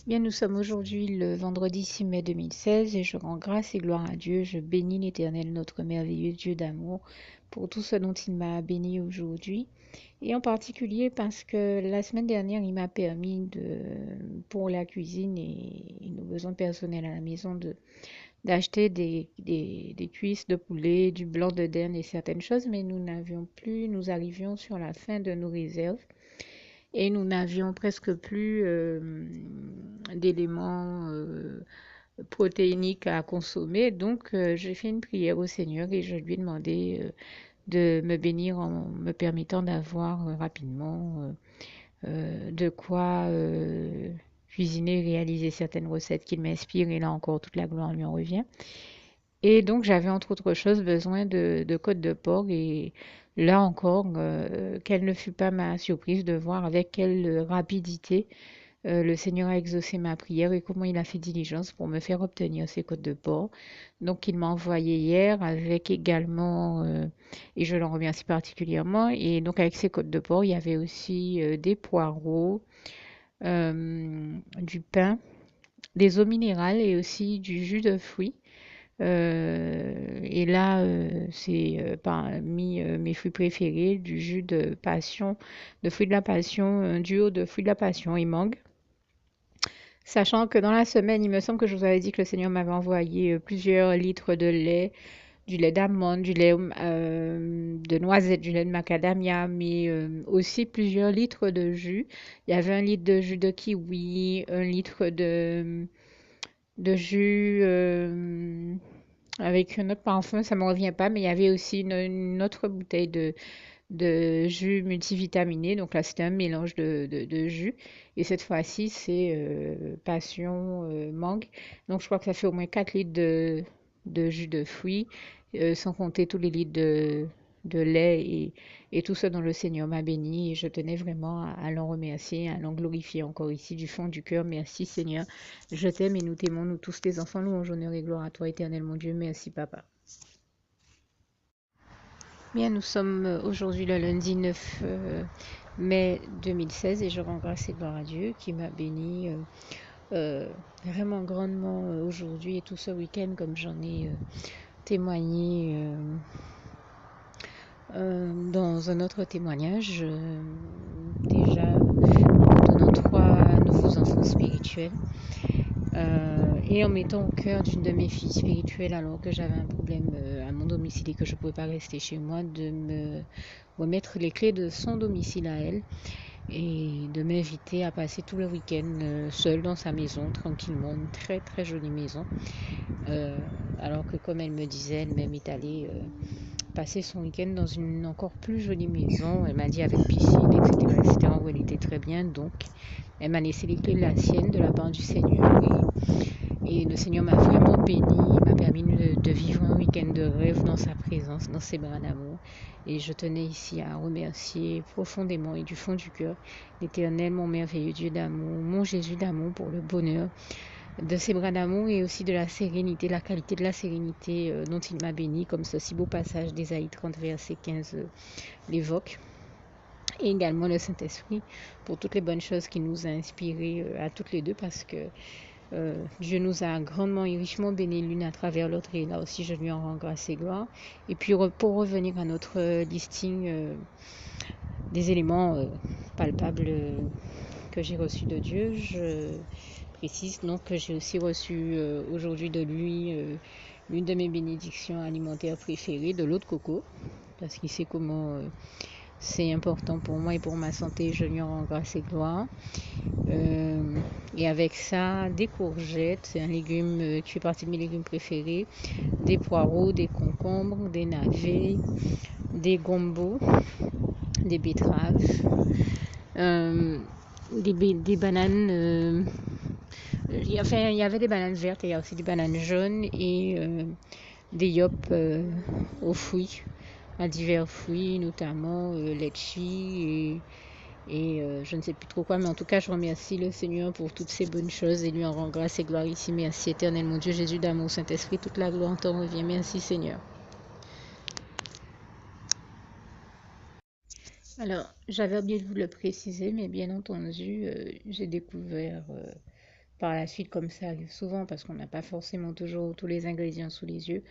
Bien, nous sommes aujourd'hui le vendredi 6 mai 2016 et je rends grâce et gloire à Dieu. Je bénis l'Éternel, notre merveilleux Dieu d'amour, pour tout ce dont il m'a béni aujourd'hui. Et en particulier parce que la semaine dernière, il m'a permis pour la cuisine et nos besoins personnels à la maison, d'acheter des cuisses de poulet, du blanc de dinde et certaines choses, mais nous arrivions sur la fin de nos réserves et nous n'avions presque plus d'éléments protéiniques à consommer. Donc, j'ai fait une prière au Seigneur et je lui ai demandé de me bénir en me permettant d'avoir rapidement de quoi cuisiner, réaliser certaines recettes qu'il m'inspire. Et là encore, toute la gloire lui en revient. Et donc, j'avais entre autres choses besoin de côtes de porc. Et là encore, quelle ne fut pas ma surprise de voir avec quelle rapidité le Seigneur a exaucé ma prière et comment il a fait diligence pour me faire obtenir ces côtes de porc. Donc, il m'a envoyé hier avec également, et je l'en remercie particulièrement, et donc avec ces côtes de porc, il y avait aussi des poireaux, du pain, des eaux minérales et aussi du jus de fruits. Et là, c'est parmi mes fruits préférés, du jus de passion, de fruits de la passion, un duo de fruits de la passion et mangue. Sachant que dans la semaine, il me semble que je vous avais dit que le Seigneur m'avait envoyé plusieurs litres de lait, du lait d'amande, du lait de noisette, du lait de macadamia, mais aussi plusieurs litres de jus. Il y avait un litre de jus de kiwi, un litre de jus avec un autre parfum, ça ne me revient pas, mais il y avait aussi une autre bouteille de jus multivitaminé. Donc là, c'était un mélange de jus. Et cette fois-ci, c'est passion mangue. Donc je crois que ça fait au moins 4 litres de jus de fruits, sans compter tous les litres de lait et tout ce dont le Seigneur m'a béni. Et je tenais vraiment à l'en remercier, à l'en glorifier encore ici du fond du cœur. Merci Seigneur. Je t'aime et nous t'aimons, nous tous tes enfants. Louange, honneur et gloire à toi, éternel mon Dieu. Merci Papa. Bien, nous sommes aujourd'hui le lundi 9 mai 2016 et je rends grâce et gloire à Dieu qui m'a béni euh, vraiment grandement aujourd'hui et tout ce week-end comme j'en ai témoigné dans un autre témoignage. Déjà, en donnant 3 nouveaux enfants spirituels. Et en mettant au cœur d'une de mes filles spirituelles, alors que j'avais un problème à mon domicile et que je ne pouvais pas rester chez moi, de me remettre les clés de son domicile à elle et de m'inviter à passer tout le week-end seule dans sa maison, tranquillement, une très très jolie maison. Alors que comme elle me disait, elle-même est allée passer son week-end dans une encore plus jolie maison. Elle m'a dit avec piscine, etc., etc., où elle était très bien. Donc, elle m'a laissé les clés de la sienne de la part du Seigneur. Et le Seigneur m'a vraiment béni, il m'a permis de vivre un week-end de rêve dans sa présence, dans ses bras d'amour. Et je tenais ici à remercier profondément et du fond du cœur l'Éternel, mon merveilleux Dieu d'amour, mon Jésus d'amour pour le bonheur de ses bras d'amour et aussi de la sérénité, la qualité de la sérénité dont il m'a béni, comme ce si beau passage d'Ésaïe 30, verset 15 l'évoque. Et également le Saint-Esprit pour toutes les bonnes choses qu'il nous a inspirées à toutes les deux parce que Dieu nous a grandement et richement bénis l'une à travers l'autre et là aussi je lui en rends grâce et gloire. Et puis pour revenir à notre listing des éléments palpables que j'ai reçus de Dieu, je précise donc que j'ai aussi reçu aujourd'hui de lui l'une de mes bénédictions alimentaires préférées, de l'eau de coco, parce qu'il sait comment c'est important pour moi et pour ma santé, je lui en rends grâce et gloire. Et avec ça, des courgettes, c'est un légume qui fait partie de mes légumes préférés, des poireaux, des concombres, des navets, des gombos, des betteraves, des bananes. Enfin, il y avait des bananes vertes et il y a aussi des bananes jaunes et des yopes aux fruits, à divers fruits, notamment litchi et je ne sais plus trop quoi, mais en tout cas, je remercie le Seigneur pour toutes ces bonnes choses et lui en rend grâce et gloire ici. Merci éternel, mon Dieu, Jésus d'amour, Saint-Esprit, toute la gloire t'en revient. Merci Seigneur. Alors, j'avais oublié de vous le préciser, mais bien entendu, j'ai découvert par la suite, comme ça arrive souvent, parce qu'on n'a pas forcément toujours tous les ingrédients sous les yeux,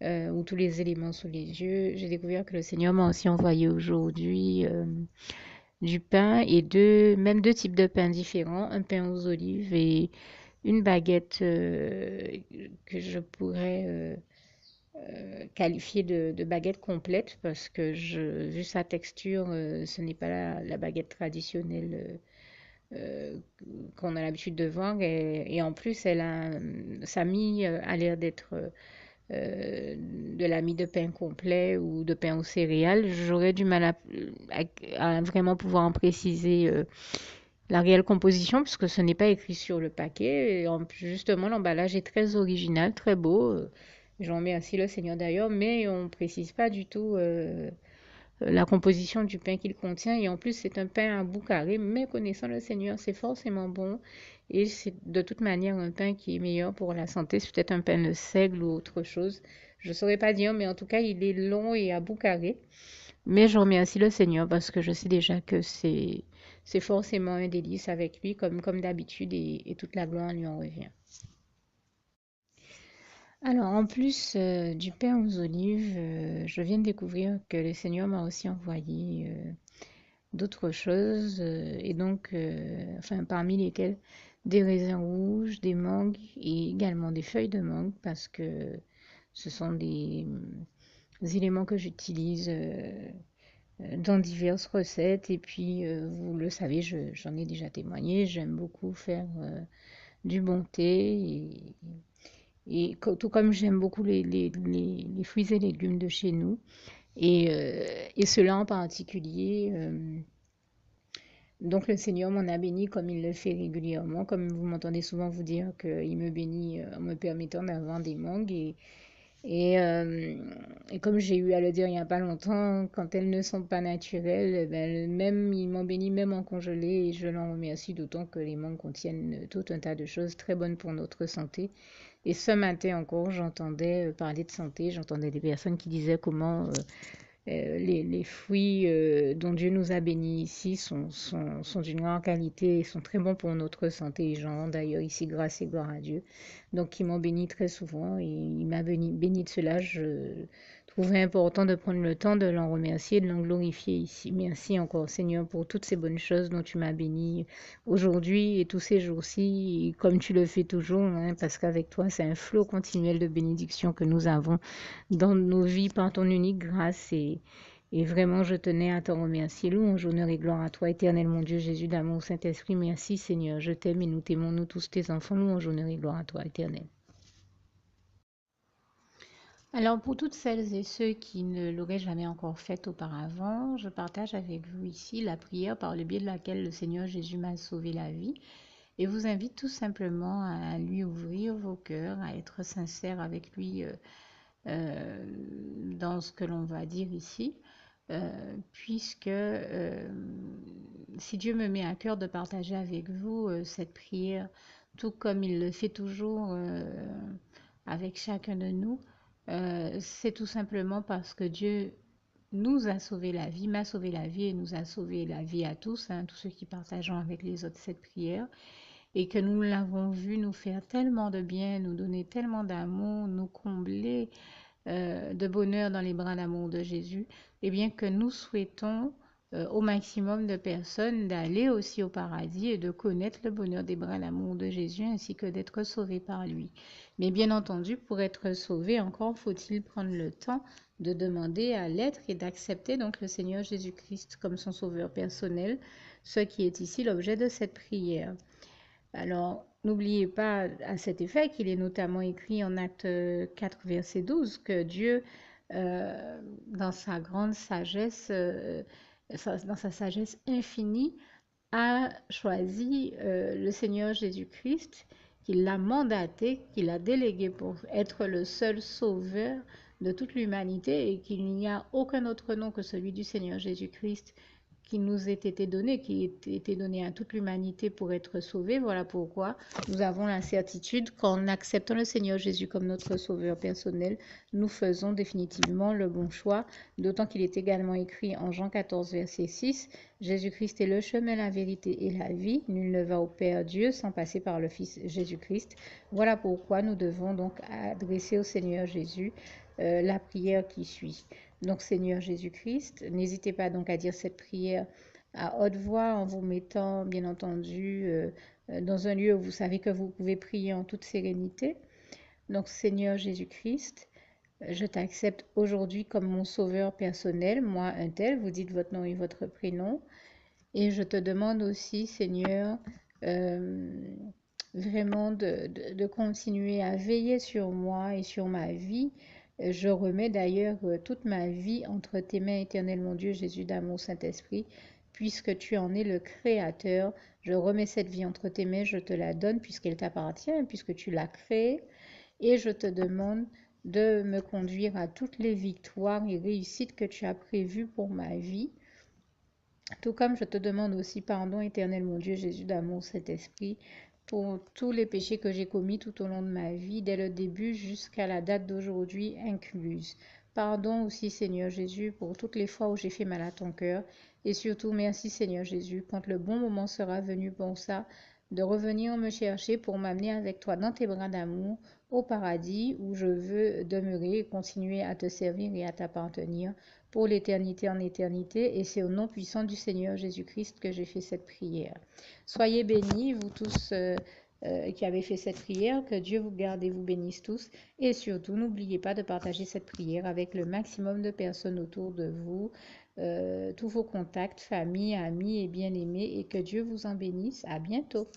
ou tous les éléments sous les yeux, j'ai découvert que le Seigneur m'a aussi envoyé aujourd'hui du pain et même deux types de pains différents, un pain aux olives et une baguette que je pourrais qualifiée de baguette complète parce que vu sa texture, ce n'est pas la baguette traditionnelle qu'on a l'habitude de voir et en plus sa mie a l'air d'être de la mie de pain complet ou de pain aux céréales. J'aurais du mal à vraiment pouvoir en préciser la réelle composition puisque ce n'est pas écrit sur le paquet. Et justement, l'emballage est très original, très beau. J'en remercie le Seigneur d'ailleurs, mais on ne précise pas du tout la composition du pain qu'il contient. Et en plus, c'est un pain à bout carré, mais connaissant le Seigneur, c'est forcément bon. Et c'est de toute manière un pain qui est meilleur pour la santé. C'est peut-être un pain de seigle ou autre chose. Je ne saurais pas dire, mais en tout cas, il est long et à bout carré. Mais je remercie le Seigneur parce que je sais déjà que c'est forcément un délice avec lui, comme d'habitude, et toute la gloire lui en revient. Alors, en plus du pain aux olives, je viens de découvrir que le Seigneur m'a aussi envoyé d'autres choses, et donc, enfin, parmi lesquelles des raisins rouges, des mangues et également des feuilles de mangue, parce que ce sont des éléments que j'utilise dans diverses recettes. Et puis, vous le savez, j'en ai déjà témoigné, j'aime beaucoup faire du bon thé tout comme j'aime beaucoup les fruits et légumes de chez nous. Et cela en particulier, donc le Seigneur m'en a béni comme il le fait régulièrement, comme vous m'entendez souvent vous dire qu'il me bénit en me permettant d'avoir des mangues. Et comme j'ai eu à le dire il n'y a pas longtemps, quand elles ne sont pas naturelles, ben, même ils m'ont béni même en congelé et je l'en remercie d'autant que les mangues contiennent tout un tas de choses très bonnes pour notre santé. Et ce matin encore, j'entendais parler de santé, j'entendais des personnes qui disaient comment les fruits dont Dieu nous a bénis ici sont d'une grande qualité et sont très bons pour notre santé. Et j'en rends d'ailleurs ici grâce et gloire à Dieu. Donc, ils m'ont béni très souvent et il m'a béni de cela. Je trouvais important de prendre le temps de l'en remercier et de l'en glorifier ici. Merci encore, Seigneur, pour toutes ces bonnes choses dont tu m'as béni aujourd'hui et tous ces jours-ci, comme tu le fais toujours, hein, parce qu'avec toi, c'est un flot continuel de bénédictions que nous avons dans nos vies par ton unique grâce. Et vraiment, je tenais à t'en remercier. Louange, honneur et gloire à toi, éternel mon Dieu, Jésus d'amour, Saint-Esprit. Merci, Seigneur. Je t'aime et nous t'aimons, nous tous tes enfants. Louange, honneur et gloire à toi, éternel. Alors, pour toutes celles et ceux qui ne l'auraient jamais encore fait auparavant, je partage avec vous ici la prière par le biais de laquelle le Seigneur Jésus m'a sauvé la vie et vous invite tout simplement à lui ouvrir vos cœurs, à être sincère avec lui dans ce que l'on va dire ici, puisque si Dieu me met à cœur de partager avec vous cette prière, tout comme il le fait toujours avec chacun de nous, c'est tout simplement parce que Dieu nous a sauvé la vie, m'a sauvé la vie et nous a sauvé la vie à tous, hein, tous ceux qui partageons avec les autres cette prière, et que nous l'avons vu nous faire tellement de bien, nous donner tellement d'amour, nous combler de bonheur dans les bras d'amour de Jésus, et bien que nous souhaitons au maximum de personnes d'aller aussi au paradis et de connaître le bonheur des bras d'amour de Jésus ainsi que d'être sauvés par lui. Mais bien entendu, pour être sauvé, encore faut-il prendre le temps de demander à l'être et d'accepter donc le Seigneur Jésus-Christ comme son sauveur personnel, ce qui est ici l'objet de cette prière. Alors, n'oubliez pas à cet effet qu'il est notamment écrit en Acte 4, verset 12, que Dieu, dans sa grande sagesse, dans sa sagesse infinie, a choisi le Seigneur Jésus-Christ, qu'il l'a mandaté, qu'il a délégué pour être le seul sauveur de toute l'humanité et qu'il n'y a aucun autre nom que celui du Seigneur Jésus-Christ qui nous ait été donné, qui ait été donné à toute l'humanité pour être sauvée. Voilà pourquoi nous avons la certitude qu'en acceptant le Seigneur Jésus comme notre sauveur personnel, nous faisons définitivement le bon choix, d'autant qu'il est également écrit en Jean 14, verset 6, Jésus-Christ est le chemin, la vérité et la vie. Nul ne va au Père Dieu sans passer par le Fils Jésus-Christ. Voilà pourquoi nous devons donc adresser au Seigneur Jésus la prière qui suit. Donc Seigneur Jésus-Christ, n'hésitez pas donc à dire cette prière à haute voix en vous mettant bien entendu dans un lieu où vous savez que vous pouvez prier en toute sérénité. Donc Seigneur Jésus-Christ, je t'accepte aujourd'hui comme mon sauveur personnel, moi un tel, vous dites votre nom et votre prénom. Et je te demande aussi, Seigneur, vraiment de continuer à veiller sur moi et sur ma vie. Je remets d'ailleurs toute ma vie entre tes mains, éternel mon Dieu, Jésus d'amour, Saint-Esprit, puisque tu en es le Créateur. Je remets cette vie entre tes mains, je te la donne puisqu'elle t'appartient, puisque tu l'as créée. Et je te demande de me conduire à toutes les victoires et réussites que tu as prévues pour ma vie. Tout comme je te demande aussi pardon, éternel mon Dieu, Jésus d'amour, Saint-Esprit, pour tous les péchés que j'ai commis tout au long de ma vie, dès le début jusqu'à la date d'aujourd'hui incluse. Pardon aussi, Seigneur Jésus, pour toutes les fois où j'ai fait mal à ton cœur. Et surtout, merci, Seigneur Jésus, quand le bon moment sera venu pour ça, de revenir me chercher pour m'amener avec toi dans tes bras d'amour au paradis où je veux demeurer et continuer à te servir et à t'appartenir pour l'éternité en éternité. Et c'est au nom puissant du Seigneur Jésus-Christ que j'ai fait cette prière. Soyez bénis, vous tous qui avez fait cette prière. Que Dieu vous garde et vous bénisse tous. Et surtout, n'oubliez pas de partager cette prière avec le maximum de personnes autour de vous, tous vos contacts, famille, amis et bien-aimés. Et que Dieu vous en bénisse. À bientôt.